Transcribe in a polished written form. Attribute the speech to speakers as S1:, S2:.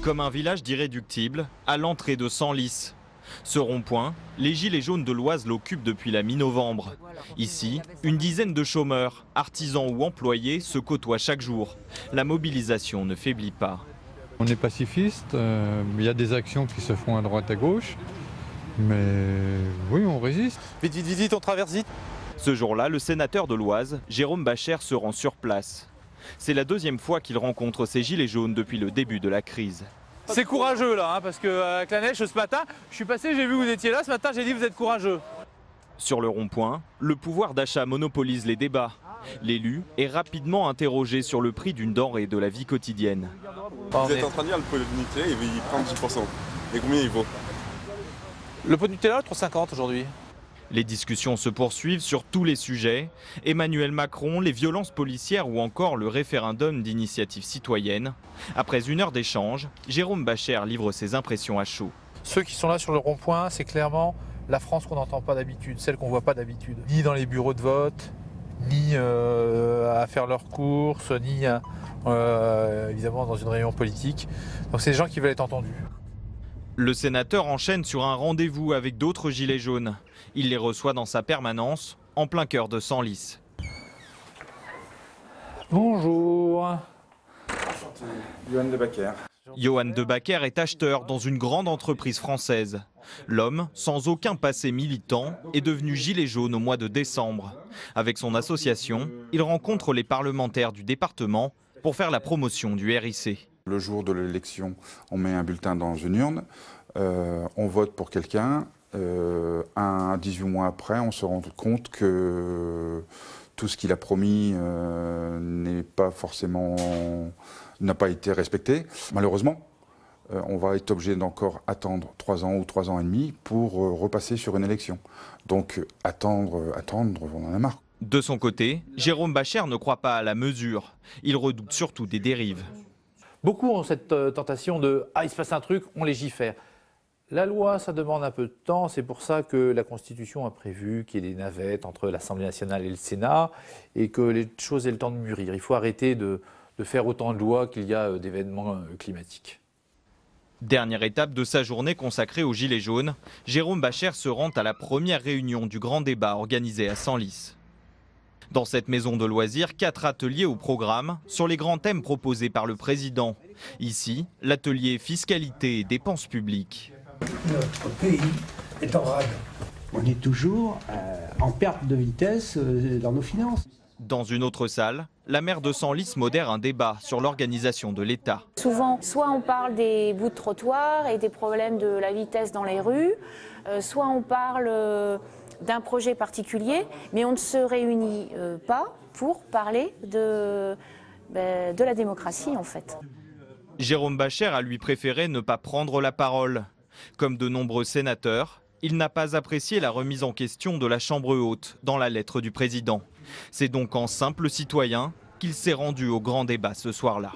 S1: comme un village d'irréductibles à l'entrée de Senlis. Ce rond-point, les Gilets jaunes de l'Oise l'occupent depuis la mi-novembre. Ici, une dizaine de chômeurs, artisans ou employés se côtoient chaque jour. La mobilisation ne faiblit pas.
S2: On est pacifiste, il y a des actions qui se font à droite à gauche, mais oui, on résiste.
S3: Vite, vite, vite, on traverse vite.
S1: Ce jour-là, le sénateur de l'Oise, Jérôme Bacher, se rend sur place. C'est la deuxième fois qu'il rencontre ces Gilets jaunes depuis le début de la crise.
S3: C'est courageux là, hein, parce qu'avec la neige ce matin, je suis passé, j'ai vu que vous étiez là, ce matin j'ai dit vous êtes courageux.
S1: Sur le rond-point, le pouvoir d'achat monopolise les débats. L'élu est rapidement interrogé sur le prix d'une denrée de la vie quotidienne.
S4: Vous êtes en train de dire le pot de Nutella, il prend 10%. Et combien il vaut?
S3: Le pot de Nutella, 3,50 aujourd'hui.
S1: Les discussions se poursuivent sur tous les sujets. Emmanuel Macron, les violences policières ou encore le référendum d'initiative citoyenne. Après une heure d'échange, Jérôme Bacher livre ses impressions à chaud.
S3: Ceux qui sont là sur le rond-point, c'est clairement la France qu'on n'entend pas d'habitude, celle qu'on ne voit pas d'habitude. Ni dans les bureaux de vote, ni à faire leurs courses, ni évidemment dans une réunion politique. Donc c'est des gens qui veulent être entendus.
S1: Le sénateur enchaîne sur un rendez-vous avec d'autres gilets jaunes. Il les reçoit dans sa permanence, en plein cœur de Senlis.
S3: Bonjour.
S5: Johan de Backer.
S1: Johan de Backer est acheteur dans une grande entreprise française. L'homme, sans aucun passé militant, est devenu gilet jaune au mois de décembre. Avec son association, il rencontre les parlementaires du département pour faire la promotion du RIC.
S5: Le jour de l'élection, on met un bulletin dans une urne, on vote pour quelqu'un. 18 mois après, on se rend compte que tout ce qu'il a promis n'a pas été respecté. Malheureusement, on va être obligé d'encore attendre 3 ans ou 3 ans et demi pour repasser sur une élection. Donc attendre, on en a marre.
S1: De son côté, Jérôme Bacher ne croit pas à la mesure. Il redoute surtout des dérives.
S3: Beaucoup ont cette tentation de « ah, il se passe un truc, on légifère ». La loi, ça demande un peu de temps, c'est pour ça que la Constitution a prévu qu'il y ait des navettes entre l'Assemblée nationale et le Sénat et que les choses aient le temps de mûrir. Il faut arrêter de faire autant de lois qu'il y a d'événements climatiques.
S1: Dernière étape de sa journée consacrée aux Gilets jaunes, Jérôme Bacher se rend à la première réunion du grand débat organisé à Senlis. Dans cette maison de loisirs, 4 ateliers au programme sur les grands thèmes proposés par le président. Ici, l'atelier fiscalité et dépenses publiques.
S6: Notre pays est en rade. On est toujours en perte de vitesse dans nos finances.
S1: Dans une autre salle, la maire de Senlis modère un débat sur l'organisation de l'État.
S7: Souvent, soit on parle des bouts de trottoir et des problèmes de la vitesse dans les rues, soit on parle d'un projet particulier, mais on ne se réunit pas pour parler de la démocratie en fait.
S1: Jérôme Bacher a lui préféré ne pas prendre la parole. Comme de nombreux sénateurs, il n'a pas apprécié la remise en question de la Chambre haute dans la lettre du président. C'est donc en simple citoyen qu'il s'est rendu au grand débat ce soir-là.